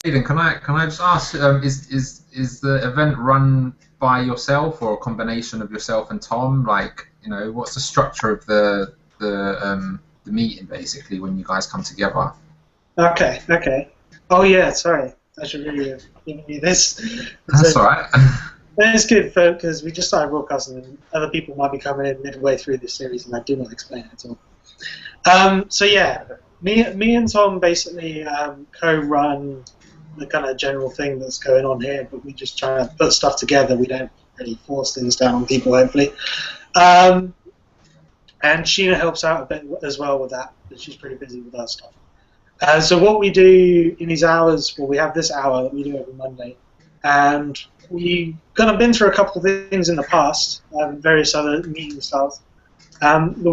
Aidan, can I just ask, is the event run by yourself or a combination of yourself and Tom? Like, what's the structure of the meeting basically when you guys come together? Okay, okay. Oh yeah, sorry. I should really have given you this. That's all right. It's good because we just started broadcasting and other people might be coming in midway through this series and I do not explain it at all. So yeah, me and Tom basically co-run the kind of general thing that's going on here, but we just try to put stuff together. We don't really force things down on people, hopefully. And Sheena helps out a bit as well with that, but she's pretty busy with that stuff. So what we do in these hours, well, we have this hour that we do every Monday, and we've kind of been through a couple of things in the past, various other meeting styles. The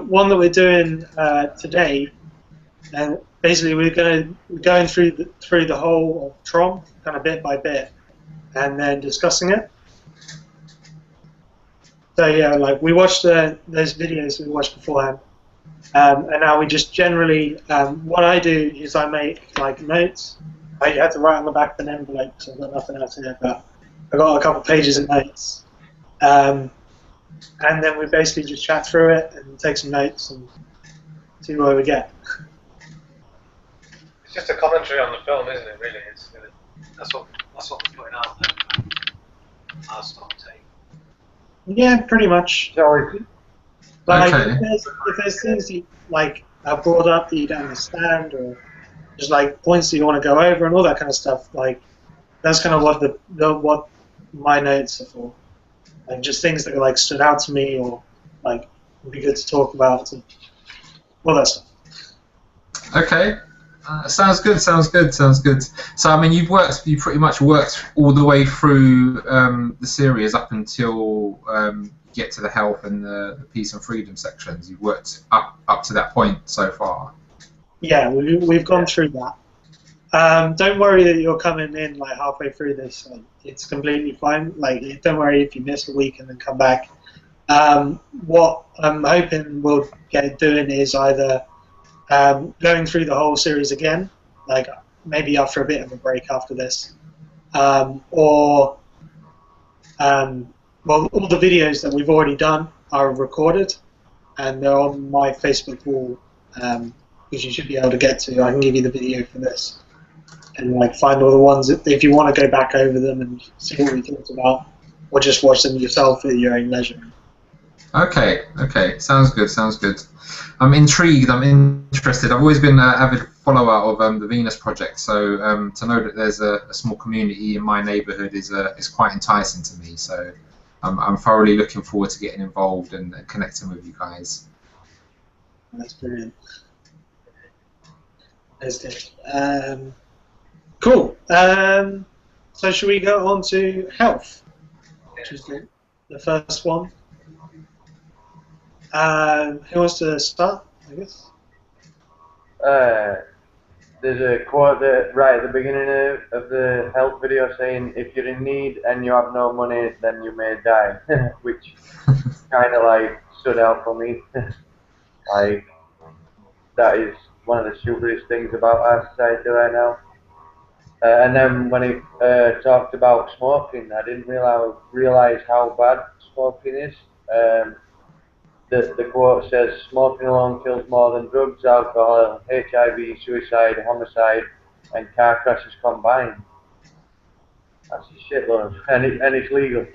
one that we're doing today, and basically we're going through the whole of TROM, kind of bit by bit, and then discussing it. So yeah, like we watched those videos we watched beforehand. And now we just generally, what I do is I make like notes. I had to write on the back of an envelope, so I've got nothing else here, but I've got a couple of pages of notes. And then we basically just chat through it and take some notes and see where we get. It's just a commentary on the film, isn't it, really? That's what we're putting out there. Our stock take. Yeah, pretty much. Sorry. But Okay. like, if there's things you like are brought up that you don't understand, or just like points that you want to go over and all that kind of stuff, like that's kind of what what my notes are for. Like just things that like stood out to me, or like would be good to talk about, and all that stuff. Okay. Sounds good. Sounds good. Sounds good. So I mean, you pretty much worked all the way through the series up until get to the health and the peace and freedom sections. You've worked up to that point so far. Yeah, we've gone through that. Don't worry that you're coming in like halfway through this. Like, it's completely fine. Like, don't worry if you miss a week and then come back. What I'm hoping we'll get doing is either going through the whole series again, like maybe after a bit of a break after this, or well, all the videos that we've already done are recorded, and they're on my Facebook wall, which you should be able to get to. I can give you the video for this, and like find all the ones if you want to go back over them and see what we talked about, or just watch them yourself at your own leisure. Okay. Okay. Sounds good. Sounds good. I'm intrigued. I'm interested. I've always been an avid follower of the Venus Project, so to know that there's a small community in my neighbourhood is quite enticing to me. So I'm thoroughly looking forward to getting involved and connecting with you guys. That's brilliant. That's good. Cool. So should we go on to health, which is the first one? Who wants to start, I guess? There's a quote that right at the beginning of the health video saying, if you're in need and you have no money, then you may die, which kind of like stood out for me. Like, that is one of the stupidest things about our society right now. And then when he talked about smoking, I didn't realize how bad smoking is. The quote says, smoking alone kills more than drugs, alcohol, HIV, suicide, homicide, and car crashes combined. That's a shitload, and it's legal.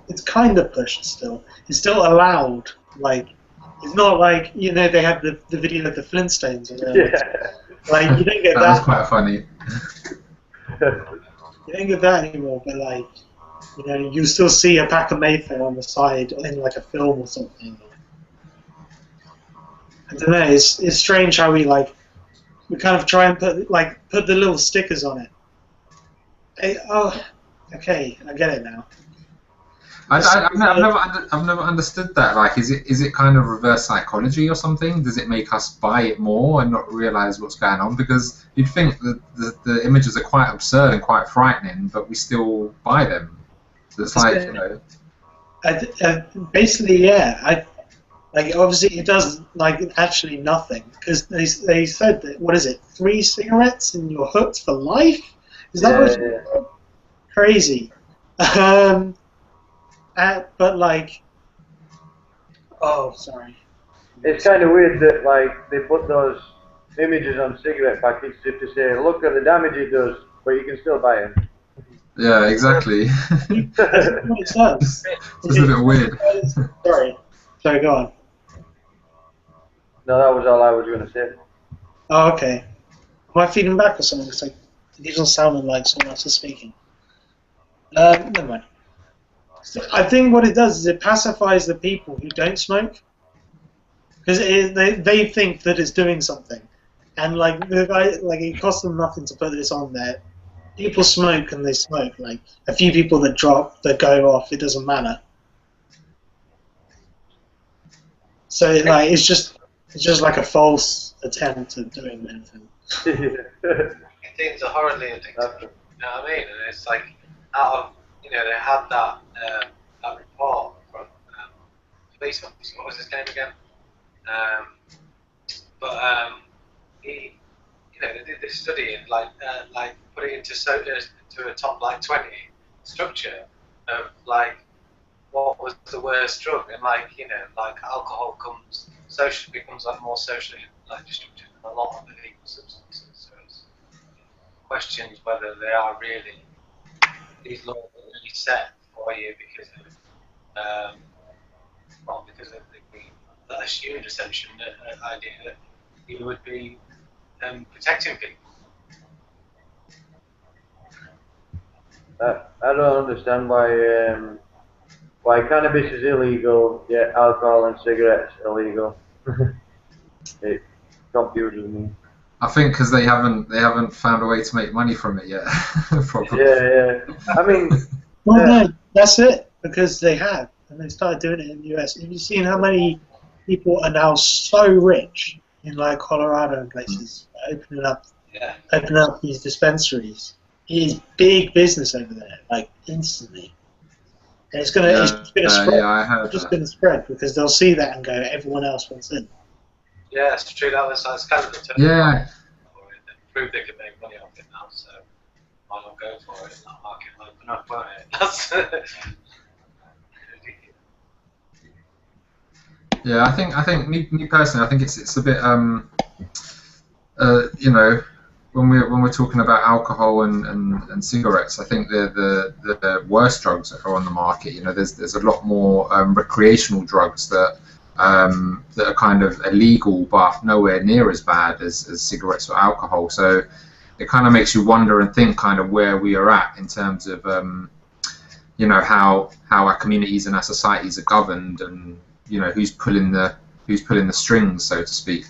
It's kind of pushed still. It's still allowed. Like, it's not like, you know, they have the video of the Flintstones. Yeah. Like, you don't get that. That was quite funny. You don't get that anymore, but like, you know, you still see a pack of Mayfair on the side in like a film or something. I don't know. It's strange how we kind of try and put the little stickers on it. Oh, okay, I get it now. I've never understood that. Like, is it kind of reverse psychology or something? Does it make us buy it more and not realize what's going on? Because you'd think that the images are quite absurd and quite frightening, but we still buy them. So it's like, you know. Basically, yeah. Like, obviously, it does like actually nothing because they said that, what is it, 3 cigarettes and you're hooked for life? Is that what? Crazy. But like, oh, sorry. It's kind of weird that like they put those images on cigarette packets just to say, look at the damage it does, but you can still buy them. Yeah, exactly. That's what it says. It's a bit weird. Sorry, go on. No, that was all I was going to say. Oh, okay. Am I feeding back or something? It's like, it doesn't sound like someone else is speaking. Never mind. So I think what it does is it pacifies the people who don't smoke, because they think that it's doing something, and like the guy, like it costs them nothing to put this on there. People smoke and they smoke. Like a few people that drop, that go off, it doesn't matter. So like it's just like a false attempt at doing anything. Things are horribly addictive. You know what I mean? And it's like out of they had that that report from police officer. What was his name again? He they did this study and like put it into a top like 20 structure of like what was the worst drug, and like alcohol becomes like more socially like destructive than a lot of the illegal substances. So it's questions whether they are really these laws are really set for you because of the assumed assumption idea that you would be protecting people. I don't understand why cannabis is illegal, yet alcohol and cigarettes illegal. It confuses me. I think because they haven't found a way to make money from it yet. Probably. Yeah. I mean, well, no, that's it, because they have, and they started doing it in the US. Have you seen how many people are now so rich in like Colorado and places, opening up these dispensaries? It is big business over there, like instantly. And it's gonna spread. Yeah, I heard it's gonna spread because they'll see that and go, everyone else wants in. Yeah, it's true. That's kind of the turn. Yeah. They prove they can make money off it now, so why not go for it? That market will open up, won't it? That's Yeah, I think me personally, I think it's a bit when we're talking about alcohol and cigarettes, I think the worst drugs that are on the market. There's a lot more recreational drugs that are kind of illegal but nowhere near as bad as cigarettes or alcohol. So it kind of makes you wonder and think kind of where we are at in terms of how our communities and our societies are governed, and who's pulling the strings, so to speak.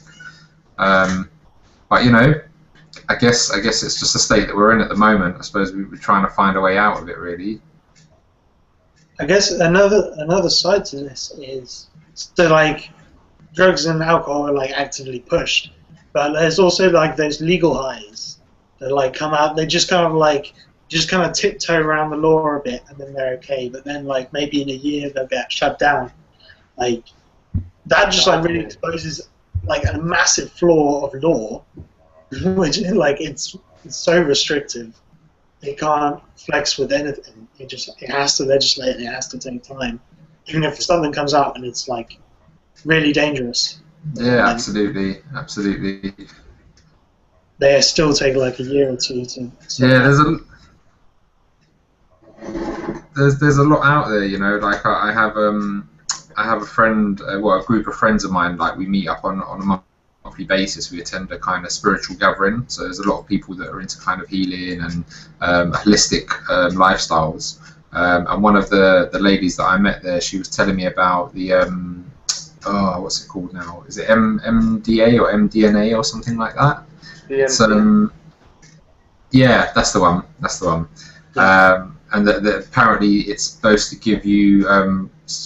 But I guess it's just the state that we're in at the moment. I suppose we're trying to find a way out of it, really. I guess another side to this is so like drugs and alcohol are like actively pushed, but there's also like those legal highs that like come out. They just kind of tiptoe around the law a bit, and then they're okay. But then like maybe in a year they'll get shut down. Like that just like really exposes like a massive flaw of law, which like it's so restrictive. It can't flex with anything. It has to legislate, and it has to take time. Even if something comes out and it's like really dangerous. Yeah, absolutely. They still take like a year or two to. Yeah, there's a lot out there. Like I have a friend, a group of friends of mine. Like we meet up on a monthly basis. We attend a kind of spiritual gathering. So there's a lot of people that are into kind of healing and holistic lifestyles. And one of the ladies that I met there, she was telling me about the what's it called now? Is it MDA or MDNA or something like that? So yeah, that's the one. And that apparently it's supposed to give you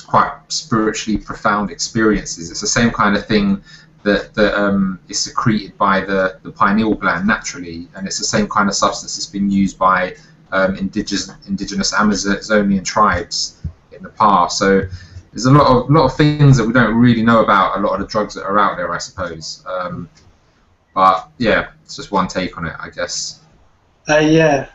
quite spiritually profound experiences. It's the same kind of thing that is secreted by the pineal gland naturally, and it's the same kind of substance that's been used by indigenous Amazonian tribes in the past. So there's a lot of things that we don't really know about a lot of the drugs that are out there, I suppose. But yeah, it's just one take on it, I guess. Yeah,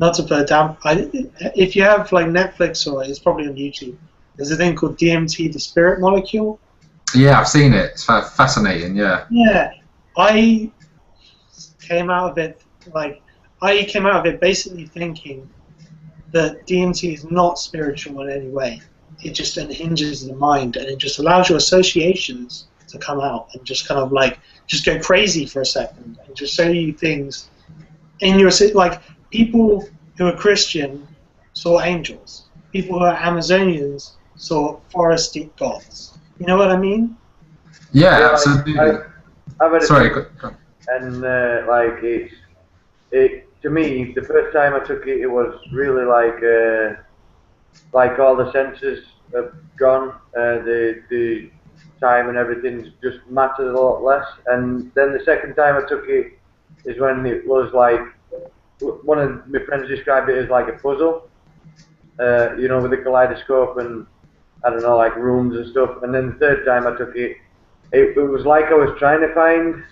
not to put it down. If you have like Netflix, or it's probably on YouTube, there's a thing called DMT, the spirit molecule. Yeah, I've seen it. It's fascinating. Yeah. Yeah, I came out of it basically thinking that DMT is not spiritual in any way. It just unhinges the mind, and it just allows your associations to come out and just kind of like just go crazy for a second and just show you things in your, like, people who are Christian saw angels. People who are Amazonians saw forest gods. You know what I mean? Yeah, absolutely. I've had Sorry. go on. And like it to me, the first time I took it, it was really like all the senses have gone. The time and everything just mattered a lot less. And then the second time I took it is when it was like, one of my friends described it as like a puzzle, you know, with a kaleidoscope and I don't know, like rooms and stuff. And then the third time I took it, it was like I was trying to find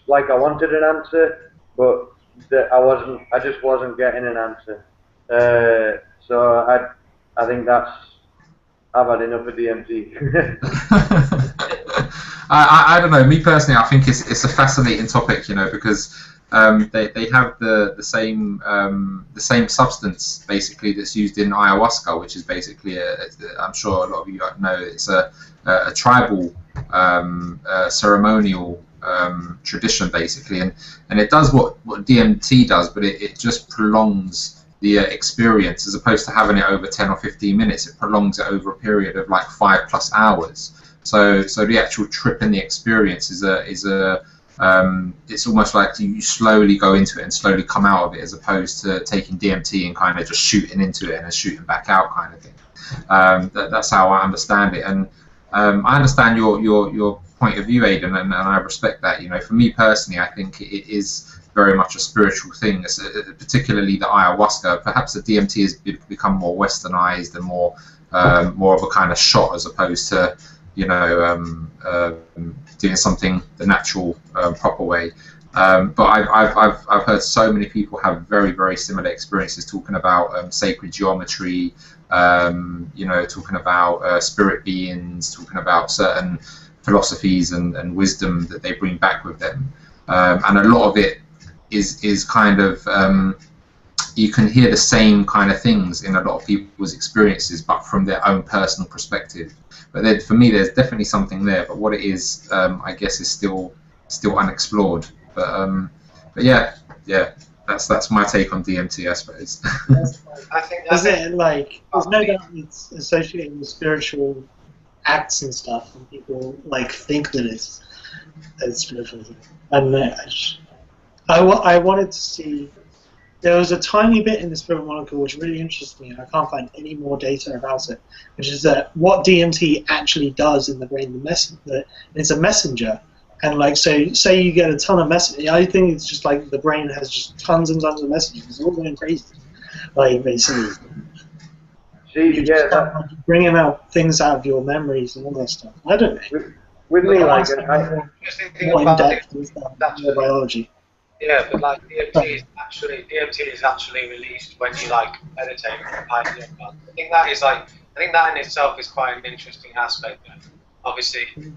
like I wanted an answer, but I just wasn't getting an answer. So I think I've had enough of DMT. I don't know. Me personally, I think it's a fascinating topic, you know, because they have the same substance basically that's used in ayahuasca, which is basically I'm sure a lot of you know it's a tribal ceremonial tradition basically, and it does what DMT does, but it just prolongs the experience. As opposed to having it over 10 or 15 minutes, it prolongs it over a period of like 5+ hours. So the actual trip and the experience is it's almost like you slowly go into it and slowly come out of it, as opposed to taking DMT and kind of just shooting into it and then shooting back out kind of thing. That's how I understand it, and I understand your point of view, Aidan, and I respect that. You know, for me personally, I think it is very much a spiritual thing, particularly the ayahuasca. Perhaps the DMT has become more westernized and more of a kind of shot, as opposed to, you know, doing something the natural, proper way. But I've heard so many people have very similar experiences, talking about sacred geometry, you know, talking about spirit beings, talking about certain philosophies and wisdom that they bring back with them, and a lot of it is kind of, you can hear the same kind of things in a lot of people's experiences, but from their own personal perspective. But then, for me, there's definitely something there. But what it is, I guess, is still unexplored. But yeah, that's my take on DMT, I suppose. I think Is it like, there's no doubt it's associated with spiritual acts and stuff, and people like think that it's spiritual. And I wanted to see. There was a tiny bit in the spirit molecule which really interests me, and I can't find any more data about it, which is that what DMT actually does in the brain. It's a messenger, and like, so say you get a ton of messages. I think it's just like the brain has just tons and tons of messages. It's all going crazy, like basically. Bringing out things out of your memories and all that stuff. I don't know. With me, like, more in depth with biology. Yeah, but like DMT is actually released when you like meditate. I think that in itself is quite an interesting aspect. Obviously, you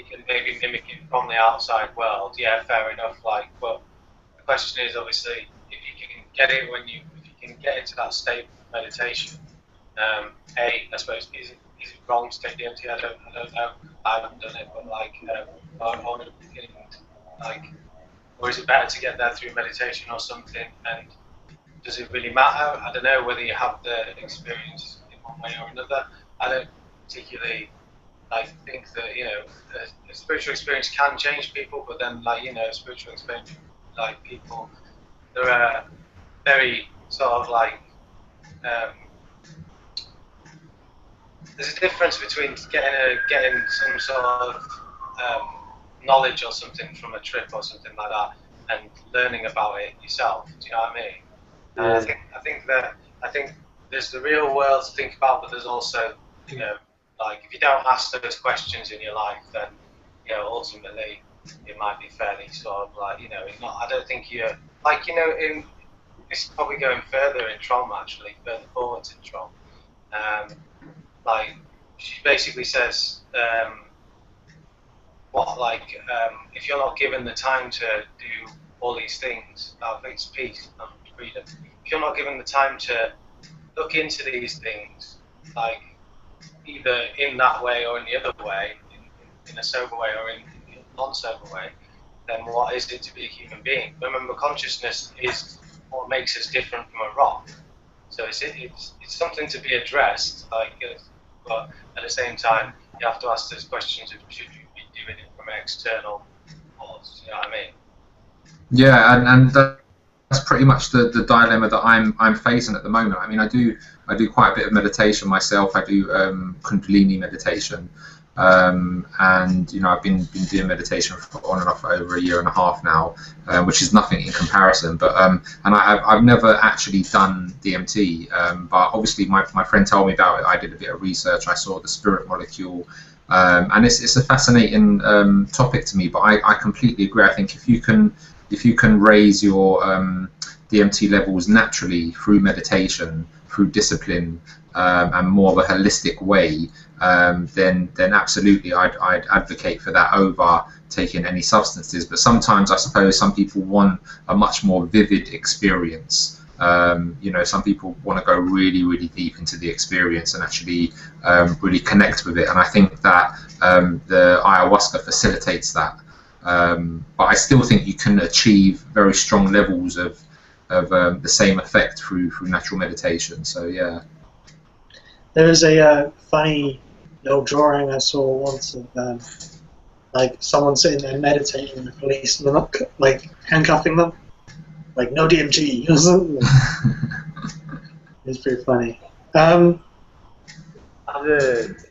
can maybe mimic it from the outside world. Yeah, fair enough. Like, but the question is obviously if you can get it if you can get into that state of meditation. I suppose is it wrong to take DMT? I don't know. I haven't done it, but like, or is it better to get there through meditation or something? And does it really matter? I don't know whether you have the experience in one way or another. I don't particularly think that, you know, a spiritual experience can change people, but then, like, you know, spiritual experience, like, people, there are very sort of like there's a difference between getting some sort of knowledge or something from a trip or something like that, and learning about it yourself. Do you know what I mean? And I think there's the real world to think about, but there's also, you know, like if you don't ask those questions in your life, then ultimately it might be fairly sort of like it's not. I don't think you're like in it's probably going further in TROM actually, further forwards in TROM. Like she basically says, if you're not given the time to do all these things, it's peace and freedom. If you're not given the time to look into these things, like either in that way or in the other way, in a sober way or in a non-sober way, then what is it to be a human being? Remember, consciousness is what makes us different from a rock. So it's something to be addressed, but at the same time, you have to ask those questions of should you be doing it from an external cause, you know what I mean? Yeah, and that's pretty much the dilemma that I'm facing at the moment. I mean, I do quite a bit of meditation myself. I do Kundalini meditation, and I've been doing meditation on and off for over 1.5 years now, which is nothing in comparison. But and I've never actually done DMT, but obviously my friend told me about it. I did a bit of research. I saw the spirit molecule. And it's a fascinating topic to me, but I completely agree. I think if you can raise your DMT levels naturally through meditation, through discipline, and more of a holistic way, then absolutely I'd advocate for that over taking any substances. But sometimes I suppose some people want a much more vivid experience. Some people want to go really, really deep into the experience and actually really connect with it. And I think that the ayahuasca facilitates that. But I still think you can achieve very strong levels of the same effect through natural meditation. So yeah. There was a funny little drawing I saw once of like someone sitting there meditating and the police like handcuffing them. Like, no DMT. It's pretty funny. There's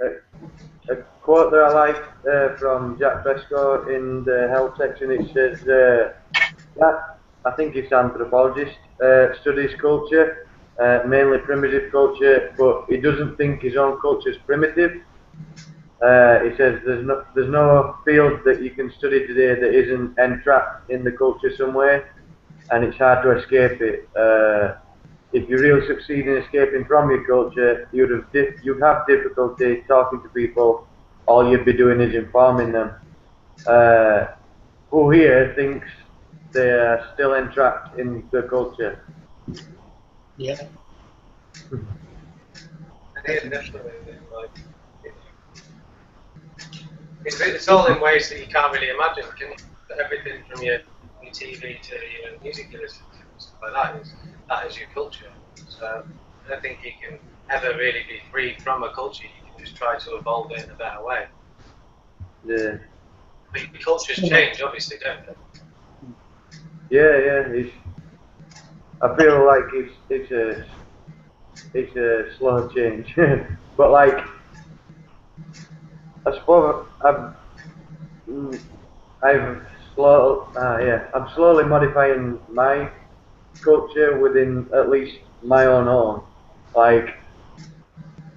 a quote that I like from Jack Fresco in the health section. It says that, I think he's an anthropologist, studies culture, mainly primitive culture, but he doesn't think his own culture is primitive. He says there's no field that you can study today that isn't entrapped in the culture somewhere, and it's hard to escape it. If you really succeed in escaping from your culture, you'd have difficulty talking to people. All you'd be doing is informing them. Who here thinks they are still entrapped in the culture? Yeah. It's all in ways that you can't really imagine. Everything from your TV to your music you listen to, stuff like that is your culture. So I don't think you can ever really be free from a culture. You can just try to evolve it in a better way. Yeah. But cultures change, obviously, don't they? Yeah. I feel like it's a slow change, but like I suppose I'm slowly modifying my culture within at least my own home. Like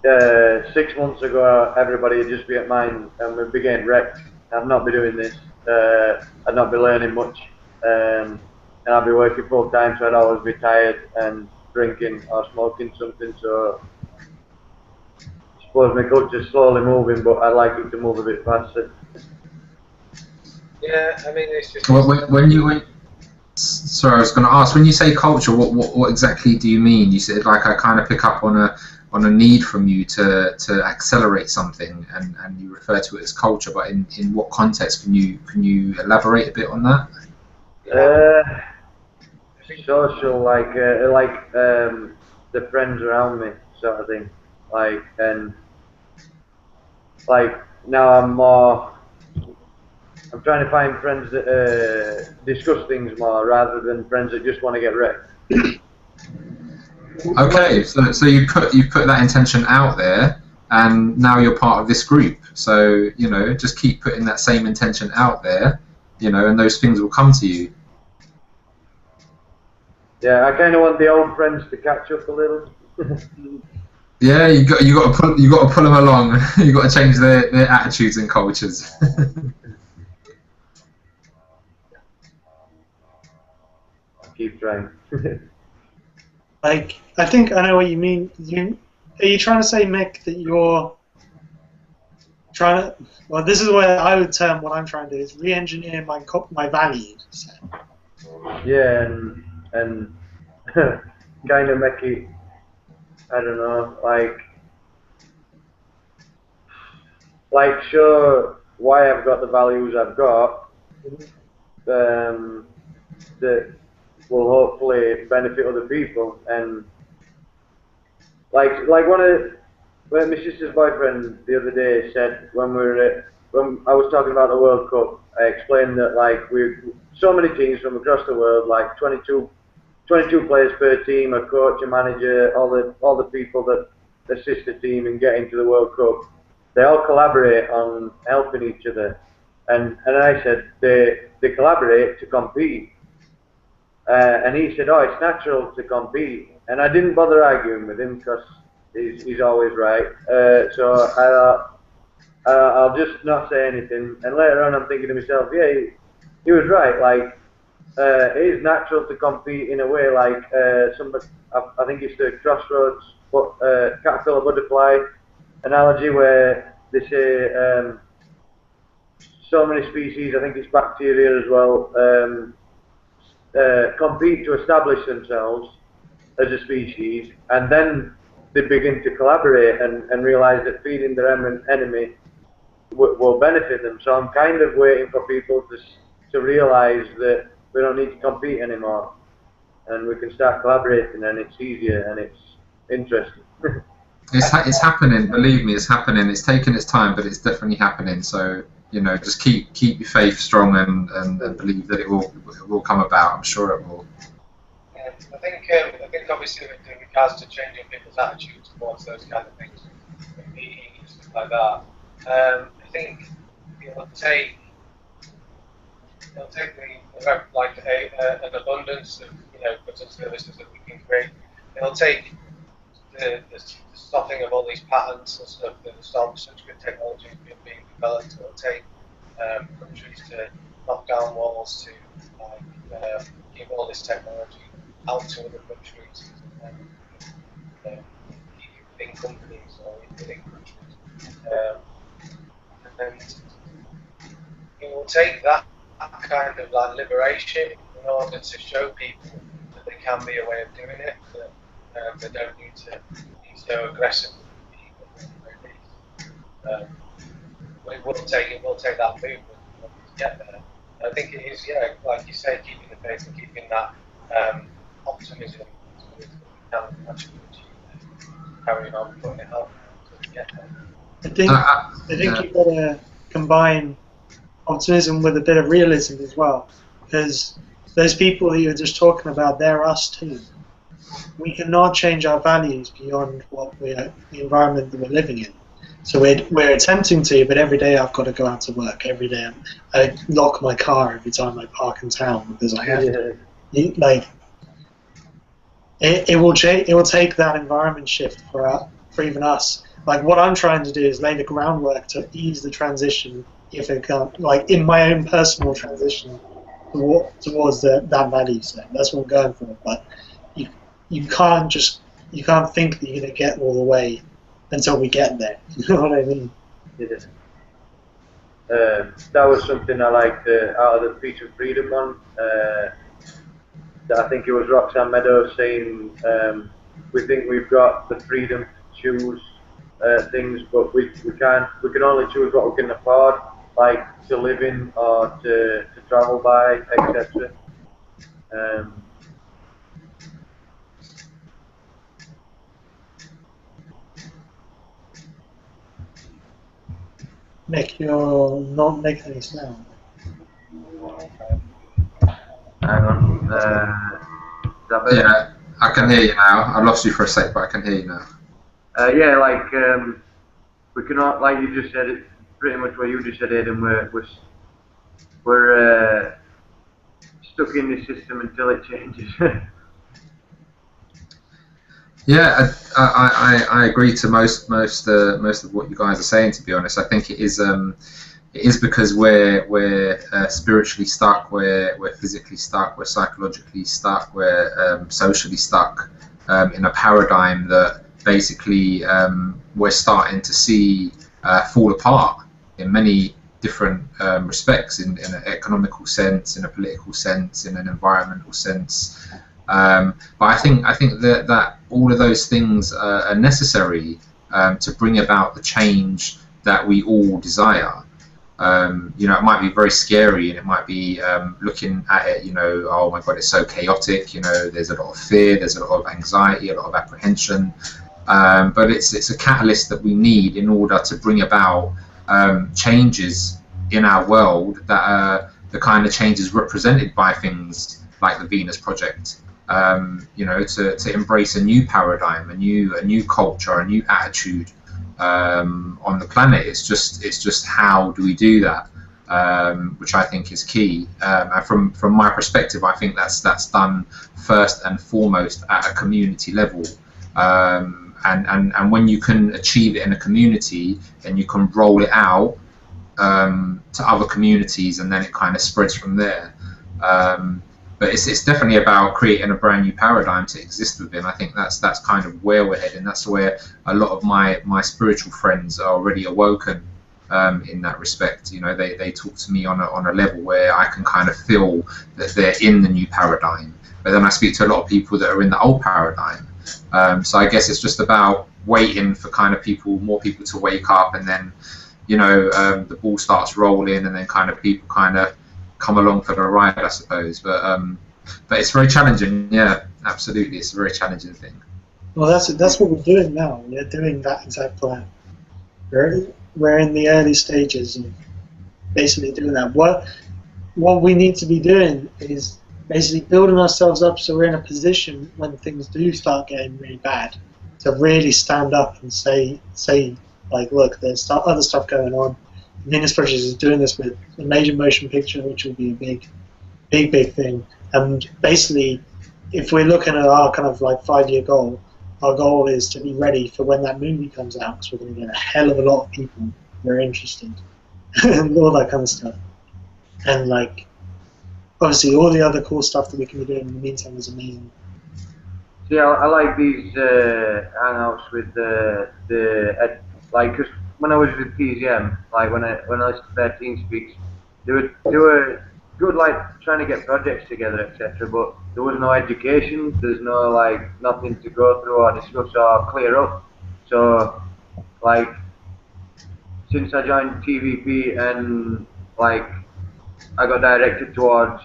6 months ago, everybody would just be at mine and we'd be getting wrecked. I'd not be doing this. I'd not be learning much, and I'd be working full time, so I'd always be tired and drinking or smoking something. So I suppose my culture's slowly moving, but I'd like it to move a bit faster. Yeah, I mean, it's just... Sorry, I was going to ask, when you say culture, what exactly do you mean? You said, like, I kind of pick up on a need from you to accelerate something, and you refer to it as culture, but in what context? Can you elaborate a bit on that? Social, like the friends around me, sort of thing. Like, and like now I'm trying to find friends that discuss things more rather than friends that just want to get wrecked. Okay, so you put that intention out there, and now you're part of this group. So just keep putting that same intention out there, and those things will come to you. Yeah, I kind of want the old friends to catch up a little. Yeah, you got to pull them along. You got to change their attitudes and cultures. Keep trying. Like, I think I know what you mean. Are you trying to say, Mick, that you're trying to? Well, this is where I would term what I'm trying to do is re-engineer my values. Yeah, and kind of make it, I don't know, like show why I've got the values I've got, that will hopefully benefit other people. And like when my sister's boyfriend the other day said when I was talking about the World Cup, I explained that like we so many teams from across the world, like 22 players per team, a coach, a manager, all the people that assist the team in getting to the World Cup, they all collaborate on helping each other. And I said they collaborate to compete. And he said, oh, it's natural to compete. And I didn't bother arguing with him because he's always right. So I thought, I'll just not say anything. And later on, I'm thinking to myself, yeah, he was right. Like, it is natural to compete in a way. Like, I think it's the crossroads, caterpillar butterfly analogy where they say so many species, I think it's bacteria as well, compete to establish themselves as a species, and then they begin to collaborate and realize that feeding their enemy will benefit them. So I'm kind of waiting for people to realize that we don't need to compete anymore, and we can start collaborating, and it's easier and it's interesting. It's happening. Believe me, it's happening. It's taking its time, but it's definitely happening. So just keep your faith strong and believe that it will come about. I'm sure it will. Yeah, I think obviously with regards to changing people's attitudes towards those kind of things, meeting and stuff like that, I think it'll take an abundance of goods and services that we can create. It'll take the stopping of all these patents and stuff that stop such good technology being developed. It'll take countries to knock down walls to give all this technology out to other countries and within companies or within countries. And it will take that kind of like liberation in order to show people that there can be a way of doing it, that they don't need to be so aggressive with people. It will take that movement in order to get there. And I think it is, like you say, keeping the faith and keeping that optimism so that we can actually achieve it, carrying on putting it out to get there. I think you've got to combine optimism with a bit of realism as well, because those people that you were just talking about, they're us too. We cannot change our values beyond the environment that we're living in. So we're attempting to, but every day I've got to go out to work. Every day I lock my car every time I park in town because I have to. It will take that environment shift for even us. Like what I'm trying to do is lay the groundwork to ease the transition, if it can, like in my own personal transition towards that value set. That's what I'm going for. But you can't think that you're going to get all the way until we get there. You know what I mean? Yeah. That was something I liked out of the Peace and Freedom one. I think it was Roxanne Meadows saying, we think we've got the freedom to choose things, but we can only choose what we can afford, like to live in or to travel by, etc. Nick, you're not making any sound. Hang on. Yeah, I can hear you now. I lost you for a sec, but I can hear you now. Yeah, like we cannot, like you just said, it pretty much what you just said, Aidan. We're stuck in this system until it changes. Yeah, I agree to most of what you guys are saying. To be honest, I think it is because we're spiritually stuck, we're physically stuck, we're psychologically stuck, we're socially stuck in a paradigm that basically we're starting to see fall apart in many different respects, in an economical sense, in a political sense, in an environmental sense. But I think that all of those things are necessary to bring about the change that we all desire. It might be very scary, and it might be looking at it, oh my God, it's so chaotic. There's a lot of fear, there's a lot of anxiety, a lot of apprehension. But it's a catalyst that we need in order to bring about changes in our world that are the kind of changes represented by things like the Venus Project. To embrace a new paradigm, a new culture, a new attitude on the planet. It's just how do we do that, which I think is key. And from my perspective, I think that's done first and foremost at a community level. And when you can achieve it in a community, then you can roll it out to other communities, and then it kind of spreads from there. But it's definitely about creating a brand new paradigm to exist within. I think that's kind of where we're heading. That's where a lot of my spiritual friends are already awoken in that respect. They talk to me on a level where I can kind of feel that they're in the new paradigm. But then I speak to a lot of people that are in the old paradigm. So I guess it's just about waiting for kind of more people to wake up, and then the ball starts rolling, and then kind of people kind of come along for the ride, I suppose. But it's very challenging. Yeah, absolutely, it's a very challenging thing. Well, that's what we're doing now. We're doing that exact plan. We're in the early stages of basically doing that. What we need to be doing is basically building ourselves up so we're in a position when things do start getting really bad to really stand up and say like, look, there's other stuff going on. Venus Project is doing this with a major motion picture, which will be a big thing. And basically, if we're looking at our kind of like 5-year goal, our goal is to be ready for when that movie comes out, because we're going to get a hell of a lot of people who are interested and all that kind of stuff. And like, obviously, all the other cool stuff that we can be doing in the meantime is amazing. Yeah, I like these hangouts with because when I was with PZM, like when I listened to their team speaks, they were good, like trying to get projects together, etc. But there was no education. There's no nothing to go through or discuss or clear up. So like since I joined TVP and I got directed towards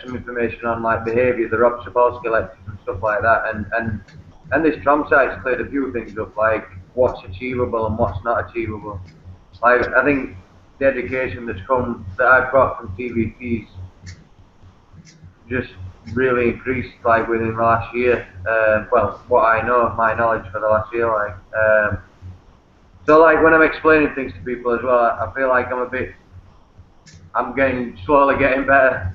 some information on behaviour, the Rob Sapolsky lectures and stuff like that, and this TROM site's cleared a few things up, like what's achievable and what's not achievable. I think the education that I've got from TVP's just really increased within the last year. Well, what I know, my knowledge for the last year, so when I'm explaining things to people as well, I feel like I'm slowly getting better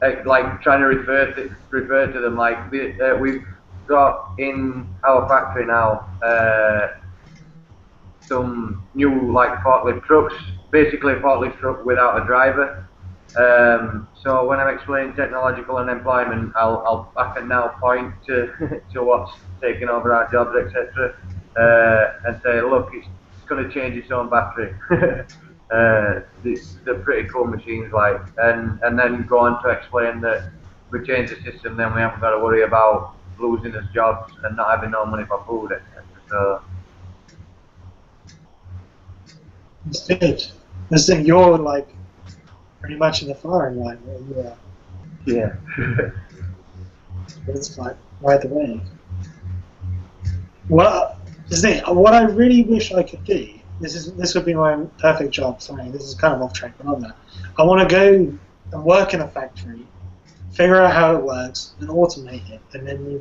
at trying to refer to them. We've got in our factory now some new forklift trucks, basically a forklift truck without a driver. So when I'm explaining technological unemployment, I can now point to to what's taking over our jobs, etc., and say, look, it's going to change its own battery. They're pretty cool machines, and then go on to explain that we change the system, then we haven't got to worry about losing us jobs and not having no money for food, etc. So It's good. This thing, you're pretty much in the firing line where you are. yeah. It's right away. Well, this thing, what I really wish I could do. This would be my perfect job. Sorry, this is kind of off track, but on that, I want to go and work in a factory, figure out how it works, and automate it, and then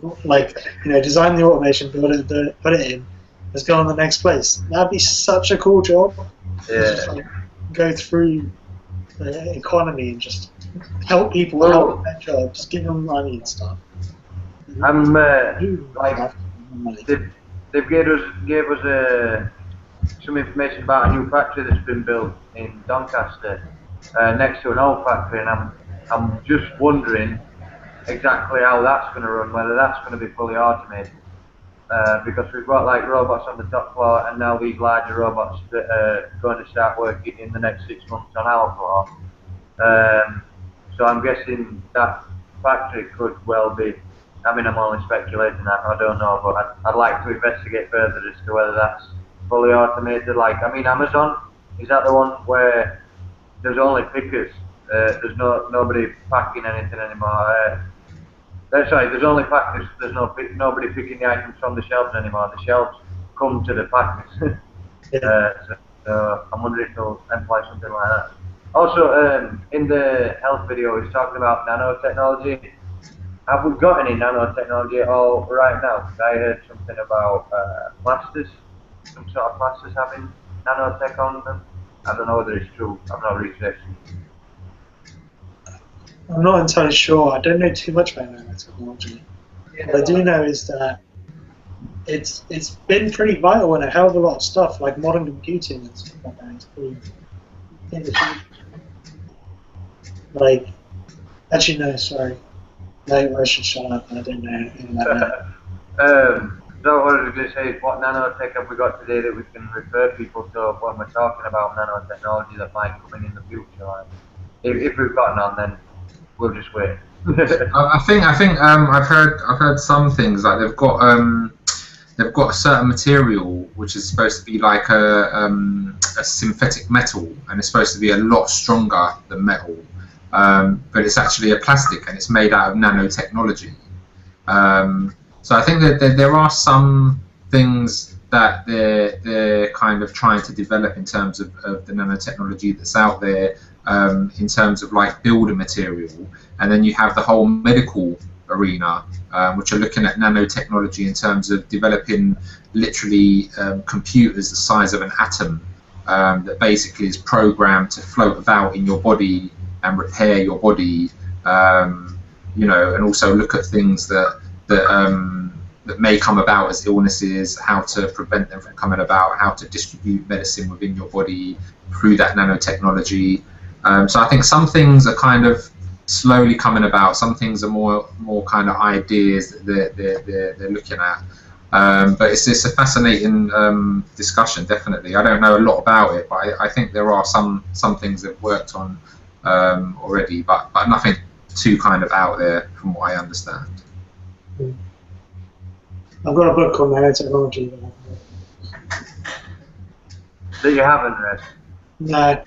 design the automation, build it, put it in. Let's go on the next place. That'd be such a cool job. Yeah. Just go through the economy and just help people out with their jobs, give them money and stuff. I'm like they've gave us some information about a new factory that's been built in Doncaster next to an old factory, and I'm just wondering exactly how that's going to run, whether that's going to be fully automated. Because we've got like robots on the top floor, and now these larger robots that are going to start working in the next 6 months on our floor. So I'm guessing that factory could well be. I mean, I'm only speculating that. I don't know, but I'd like to investigate further as to whether that's fully automated. Like, I mean, Amazon, is that the one where there's only pickers? There's nobody packing anything anymore. Sorry, there's only packers. There's nobody picking the items from the shelves anymore. The shelves come to the packers. So I'm wondering if they'll employ something like that. Also, in the health video, he's talking about nanotechnology. Have we got any nanotechnology at all right now? I heard something about plasters, some sort of plasters having nanotech on them. I don't know whether it's true. I've not researched it. I'm not entirely sure. I don't know too much about nanotechnology. What I do know is that it's been pretty vital in a hell of a lot of stuff, like modern computing and stuff like that. It's pretty like, actually no, sorry. No, I should shut up. I don't know anything about that. So what I was going to say is, what nanotech have we got today that we can refer people to when we're talking about nanotechnology that might come in the future? Like, if we've got none, then we'll just wait. I think I've heard some things like they've got a certain material which is supposed to be like a synthetic metal, and it's supposed to be a lot stronger than metal, but it's actually a plastic and it's made out of nanotechnology. So I think that there are some things that they're kind of trying to develop in terms of the nanotechnology that's out there, in terms of like building material, and then you have the whole medical arena, which are looking at nanotechnology in terms of developing literally computers the size of an atom, that basically is programmed to float about in your body and repair your body, you know, and also look at things that may come about as illnesses, how to prevent them from coming about, how to distribute medicine within your body through that nanotechnology. So I think some things are kind of slowly coming about. Some things are more kind of ideas that they're looking at. But it's a fascinating discussion, definitely. I don't know a lot about it, but I think there are some things they've worked on already, but nothing too kind of out there from what I understand. I've got a book on nanotechnology. That you haven't read? No.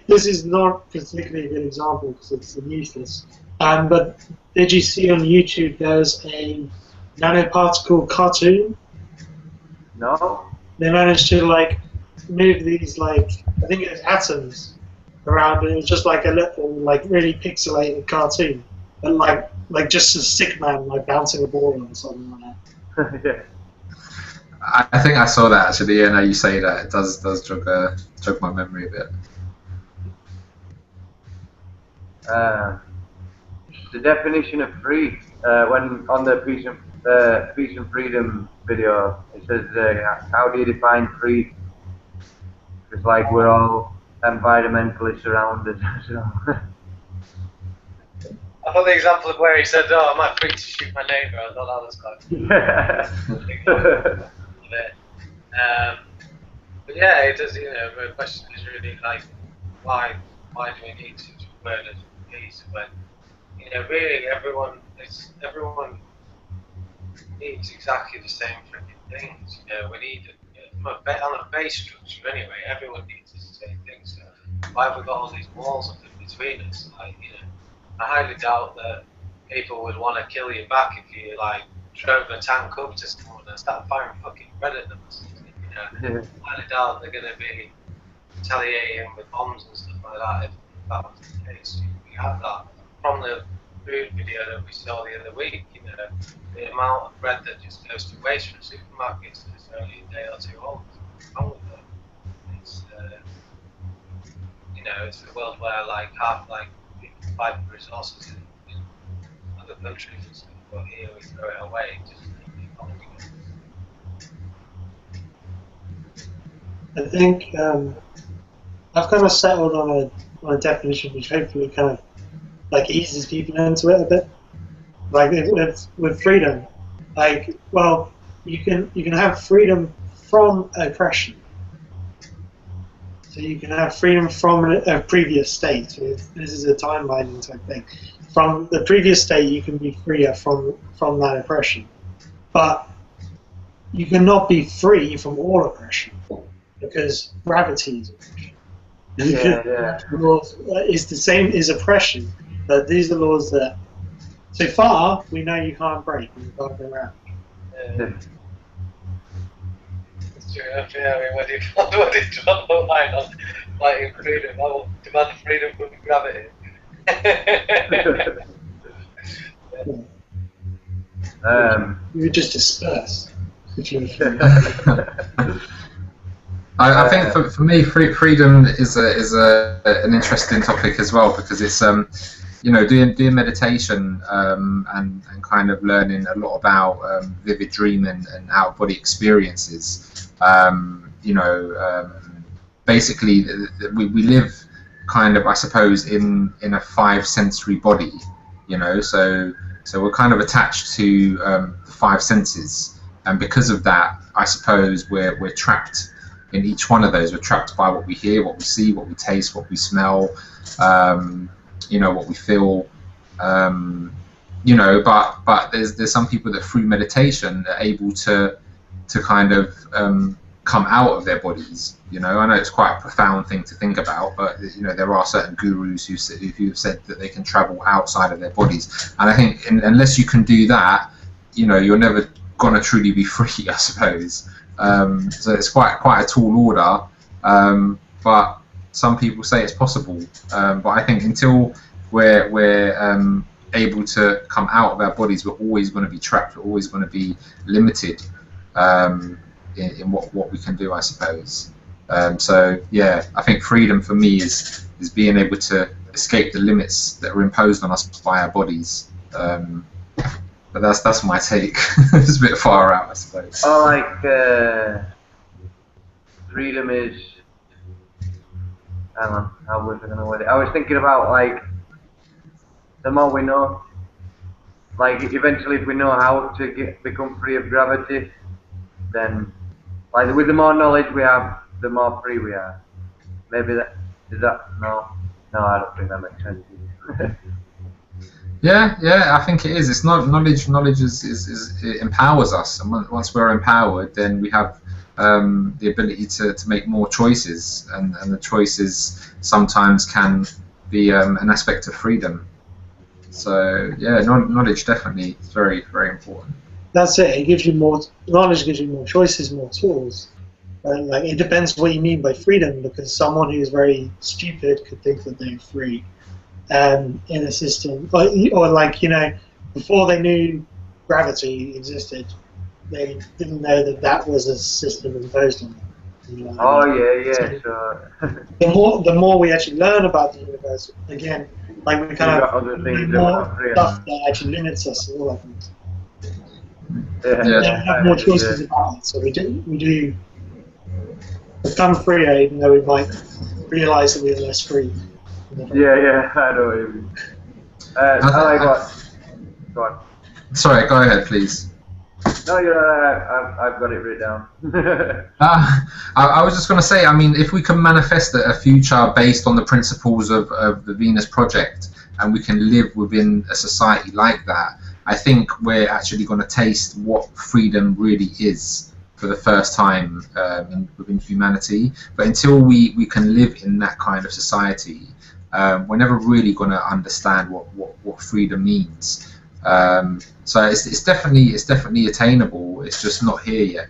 This is not particularly a good example because it's useless. But did you see on YouTube there's a nanoparticle cartoon? No. They managed to like move these like, I think it's atoms around, and it was just like a little like really pixelated cartoon, and like just a sick man like bouncing a ball or something like that. Yeah. I think I saw that actually. Yeah, now you say that, it does jog my memory a bit. The definition of free, when on the peace and freedom video, it says, how do you define free? It's like we're all environmentally surrounded. So. I thought the example of where he said, "Oh, am I free to shoot my neighbour?" I thought that was quite. But yeah, it does. You know, the question is really like, why do we need such a word as peace when, you know, really everyone needs exactly the same freaking things. You know, we need on a base structure anyway. Everyone needs the same things. So why have we got all these walls up in between us? Like, you know, I highly doubt that people would want to kill you back if you like drove a tank up to someone and started firing fucking bread at them. You know, I highly doubt they're going to be retaliating with bombs and stuff like that if that was the case. We have that from the food video that we saw the other week. You know, the amount of bread that just goes to waste from supermarkets is only a day or two old. What's wrong with that? It's you know, it's a world where like half like people fight for resources in other countries and stuff. but he always throw it away. Just I think I've kind of settled on a definition which hopefully kind of like eases people into it a bit. Like with freedom, like well, you can have freedom from oppression. So you can have freedom from a previous state. So this is a timeline type thing. From the previous state, you can be freer from that oppression, but you cannot be free from all oppression because gravity is oppression. Yeah. The laws is the same as oppression, but these are laws that, so far, we know you can't break and you can't go around. It's true. Yeah, I mean, when you draw the line on fighting freedom, I will demand freedom from gravity. You would just disperse. I think for me, freedom is an interesting topic as well, because it's you know, doing meditation and kind of learning a lot about vivid dreaming and out of body experiences. You know, basically we live kind of, I suppose, in a 5 sensory body. You know, so we're kind of attached to the 5 senses, and because of that, I suppose we're trapped in each one of those. We're trapped by what we hear, what we see, what we taste, what we smell, you know, what we feel, you know, but there's some people that through meditation are able to kind of come out of their bodies. You know, I know it's quite a profound thing to think about, but you know, there are certain gurus who've said that they can travel outside of their bodies, and I think unless you can do that, you know, you're never gonna truly be free, I suppose. So it's quite a tall order, but some people say it's possible. But I think until we're able to come out of our bodies, we're always going to be trapped. We're always going to be limited in what we can do, I suppose. So yeah, I think freedom for me is being able to escape the limits that are imposed on us by our bodies. But that's my take. It's a bit far out, I suppose. Oh, like freedom is. Hang on, how was I going to word it? I was thinking about like the more we know, like eventually if we know how to become free of gravity, then like with the more knowledge we have, the more free we are. Maybe that is that no, I don't think that makes sense. Yeah, I think it is. It's not knowledge. Knowledge it empowers us, and once we're empowered, then we have the ability to make more choices, and the choices sometimes can be an aspect of freedom. So yeah, knowledge definitely is very, very important. That's it. It gives you more knowledge, gives you more choices, more tools. Like it depends what you mean by freedom, because someone who's very stupid could think that they're free. In a system, or like, you know, before they knew gravity existed, they didn't know that was a system imposed on them. You know, oh yeah. So the more we actually learn about the universe, again, like we kind of more stuff that actually limits us and all that things. Yeah. We have more choices about it, so we do become freer, even though we might realise that we're less free. Yeah, I know what you mean. I like what. Go on. Sorry, go ahead, please. No, you're right. I've got it written down. I was just going to say, I mean, if we can manifest a future based on the principles of the Venus Project, and we can live within a society like that, I think we're actually going to taste what freedom really is for the first time within humanity. But until we can live in that kind of society, we're never really going to understand what freedom means. So it's definitely attainable. It's just not here yet.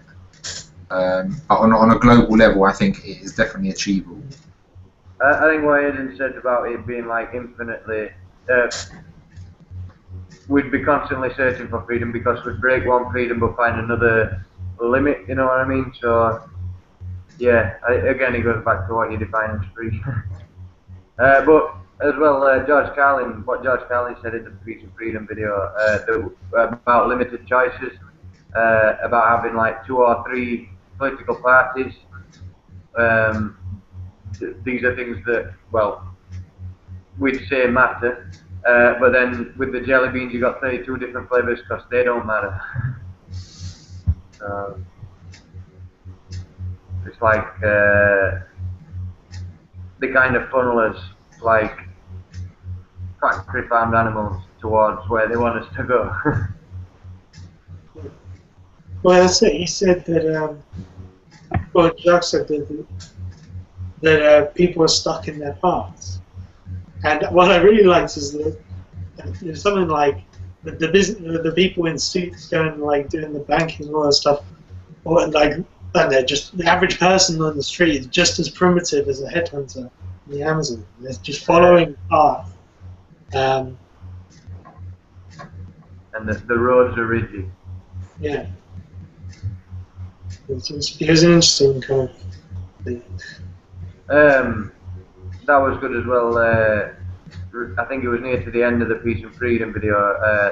But on a global level, I think it is definitely achievable. I think what Aidan said about it being like infinitely, we'd be constantly searching for freedom because we'd break one freedom but find another limit. You know what I mean? So yeah, again, it goes back to what you define as free. But as well, George Carlin, what George Carlin said in the Peace and Freedom video about limited choices, about having like 2 or 3 political parties. These are things that, well, we'd say matter, but then with the jelly beans you got 32 different flavours because they don't matter. So it's like they kind of funnel us like factory farmed animals towards where they want us to go. Well, that's it. He said that. Well, Jacques said that people are stuck in their past. And what I really liked is that there's something like the people in suits going like doing the banking and all that stuff, or like, and they're just the average person on the street is just as primitive as a headhunter in the Amazon. They're just following the path. And the roads are ridgy. Yeah. It was an interesting kind of thing. That was good as well. I think it was near to the end of the Peace and Freedom video.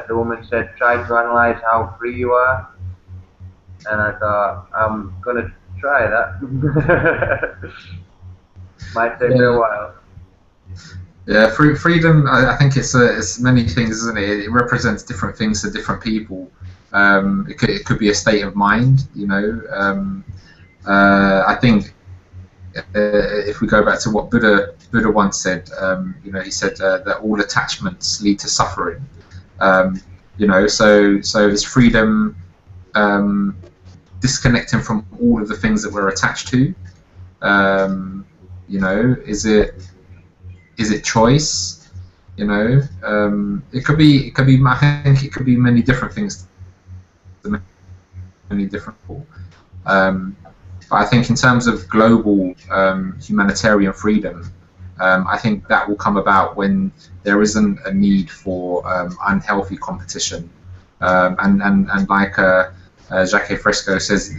The woman said, "Try to analyse how free you are," and I thought, I'm gonna try that. Might take me a while. Yeah, freedom. I think it's many things, isn't it? It represents different things to different people. It could be a state of mind, you know. I think if we go back to what Buddha once said, you know, he said that all attachments lead to suffering. You know, so is freedom disconnecting from all of the things that we're attached to? You know, is it choice? You know, it could be. I think it could be many different things. Many different people. But I think in terms of global humanitarian freedom, I think that will come about when there isn't a need for unhealthy competition, and like Jacques Fresco says,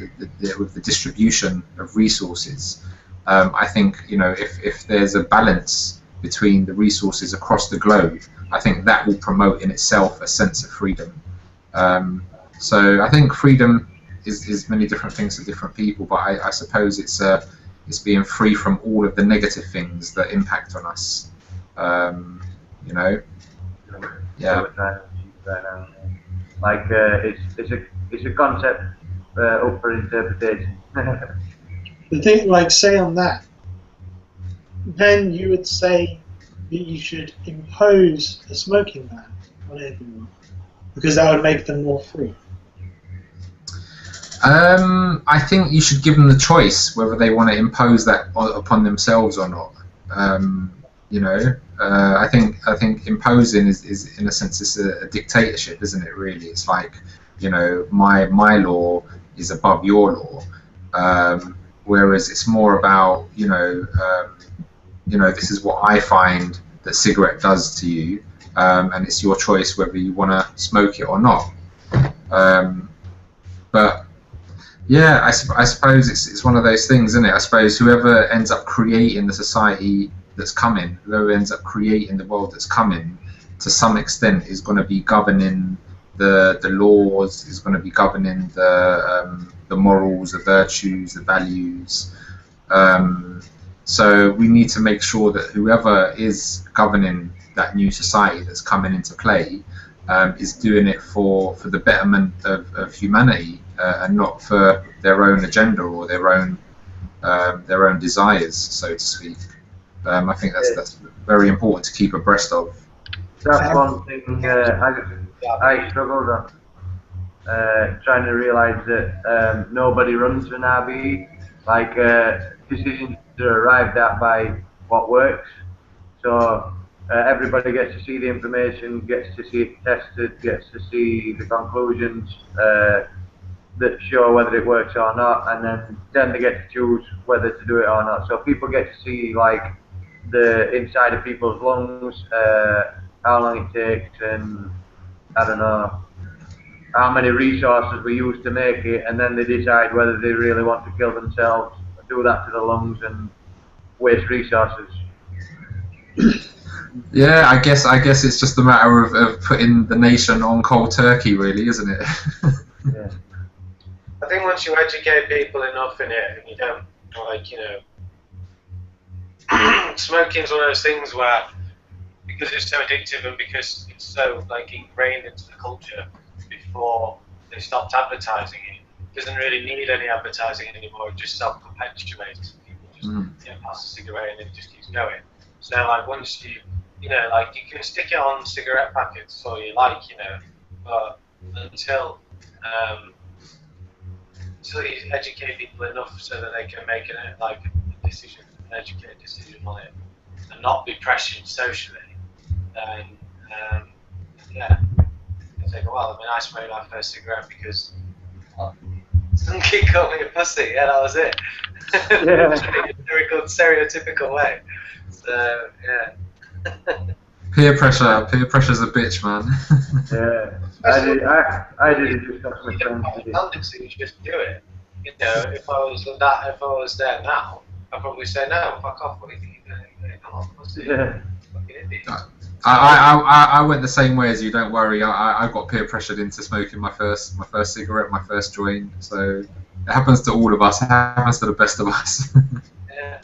with the distribution of resources. I think, you know, if there's a balance between the resources across the globe, I think that will promote in itself a sense of freedom. So I think freedom is many different things to different people, but I suppose it's being free from all of the negative things that impact on us. You know, yeah. Like it's a concept up for interpretation. The thing, like, say on that, then you would say that you should impose a smoking ban on everyone, because that would make them more free. I think you should give them the choice whether they want to impose that upon themselves or not. You know, I think imposing is in a sense it's a dictatorship, isn't it? Really, it's like, you know, my law is above your law, whereas it's more about, you know, this is what I find that cigarette does to you, and it's your choice whether you want to smoke it or not. But yeah, I suppose it's one of those things, isn't it? I suppose whoever ends up creating the society that's coming, whoever ends up creating the world that's coming, to some extent is going to be governing the laws, is going to be governing the morals, the virtues, the values. So we need to make sure that whoever is governing that new society that's coming into play is doing it for the betterment of humanity, and not for their own agenda or their own desires, so to speak. I think that's very important to keep abreast of. That's one thing I struggled on, trying to realise that nobody runs an RBE. Like decisions are arrived at by what works. So everybody gets to see the information, gets to see it tested, gets to see the conclusions that show whether it works or not, and then they get to choose whether to do it or not. So people get to see like the inside of people's lungs, how long it takes, and I don't know how many resources we use to make it, and then they decide whether they really want to kill themselves, do that to the lungs, and waste resources. Yeah, I guess it's just a matter of putting the nation on cold turkey, really, isn't it? Yeah. I think once you educate people enough in it, and you don't, like, you know, smoking's one of those things where, because it's so addictive and because it's so, like, ingrained into the culture before they stopped advertising it, doesn't really need any advertising anymore. It just self-perpetuates. People just get past the cigarette and it just keeps going. So, like, once you know, like, you can stick it on cigarette packets all you like, you know, but until you educate people enough so that they can make a decision, an educated decision on it, and not be pressured socially, then yeah, you think, well, I mean, I smoked my first cigarette because some kid called me a pussy, yeah, that was it. Yeah. Very good stereotypical way. So yeah. Peer pressure's a bitch, man. Yeah. I did it just because my friends did it. So you just do it. You know, if I was there now, I'd probably say no, fuck off. What do you think you're doing? Come on, pussy. Yeah. Fucking idiot. I went the same way as you. Don't worry. I got peer pressured into smoking my first cigarette, my first joint. So it happens to all of us. It happens to the best of us. Yeah.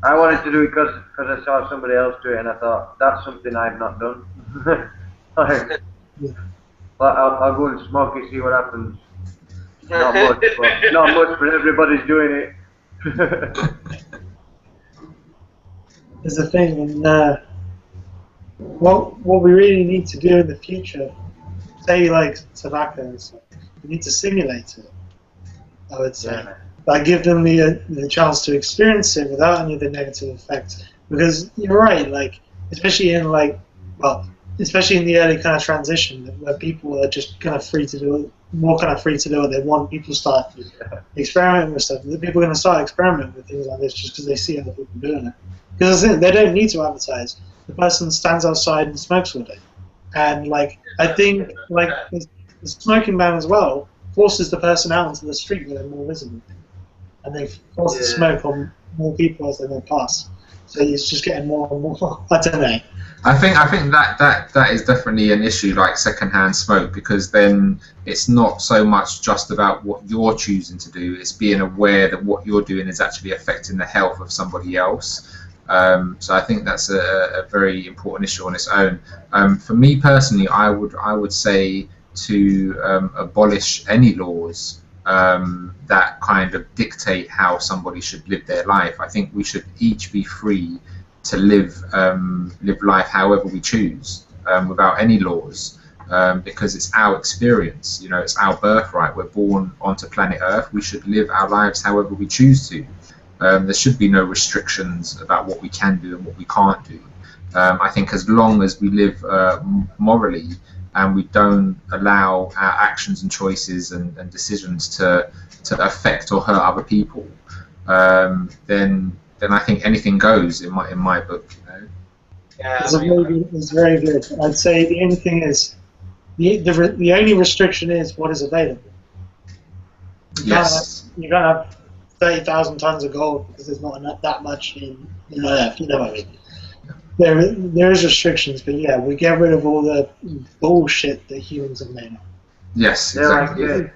I wanted to do it because I saw somebody else do it, and I thought that's something I've not done. Like, I'll go and smoke it, see what happens. Not much, but everybody's doing it. Is the thing, and what we really need to do in the future, say like tobacco and stuff, we need to simulate it. I would say, Yeah. like give them the chance to experience it without any of the negative effects. Because you're right, like especially in especially in the early kind of transition where people are just kind of free to do what they want. People start experimenting with stuff. People are going to start experimenting with things like this just because they see other people doing it. Because they don't need to advertise. The person stands outside and smokes all day. And like I think like the smoking ban as well forces the person out into the street where they're more visible, and they force the smoke on more people as they go past. So it's just getting more and more. I don't know. I think that is definitely an issue, like secondhand smoke, because then it's not so much just about what you're choosing to do. It's being aware that what you're doing is actually affecting the health of somebody else. So I think that's a very important issue on its own. For me personally, I would say to abolish any laws that kind of dictate how somebody should live their life. I think we should each be free to live life however we choose, without any laws, because it's our experience. You know, it's our birthright. We're born onto planet Earth. We should live our lives however we choose to. There should be no restrictions about what we can do and what we can't do. I think as long as we live morally and we don't allow our actions and choices and decisions to affect or hurt other people, then I think anything goes in my book. You know? Yeah, It's very good. I'd say the only thing is the only restriction is what is available. You can't have 30,000 tons of gold because there's not that much in Earth. You know what I mean? There is restrictions, but yeah, we get rid of all the bullshit that humans have made up. Yes, exactly.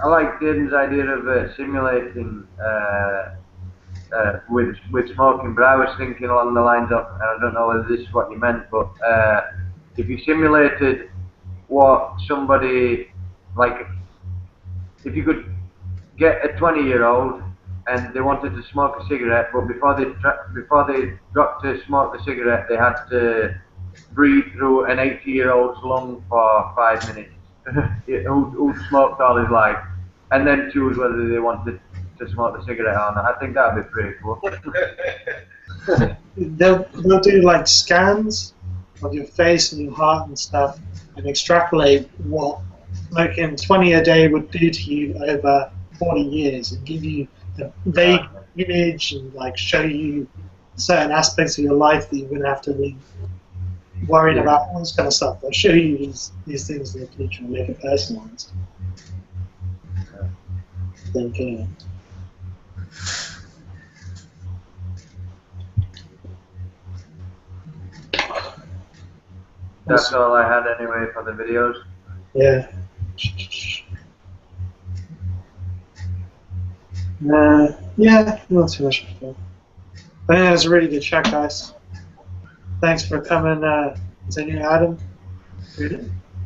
I like Jaden's idea of simulating with smoking, but I was thinking along the lines of, and I don't know whether this is what you meant, but if you simulated what somebody, like, if you could get a 20-year-old and they wanted to smoke a cigarette, but before they got to smoke the cigarette, they had to breathe through an 80-year-old's lung for 5 minutes, who smoked all his life, and then choose whether they wanted to smoke the cigarette or not. I think that would be pretty cool. They'll do like scans of your face and your heart and stuff, and extrapolate what smoking 20 a day would do to you over 40 years, and give you a vague image and like show you certain aspects of your life that you're going to have to be worrying about, all this kind of stuff. They'll show you these things in the future and make it personalized. Thinking. That's all I had anyway for the videos. Yeah. Yeah, not too much. I think that was a really good chat, guys. Thanks for coming. Is that you, Adam?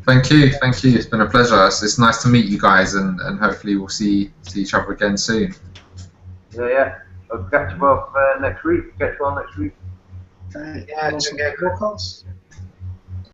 Thank you, thank you. It's been a pleasure. It's nice to meet you guys, and hopefully we'll see each other again soon. Yeah. I'll catch you both next week. Catch you all next week. Right. Yeah, Awesome. to get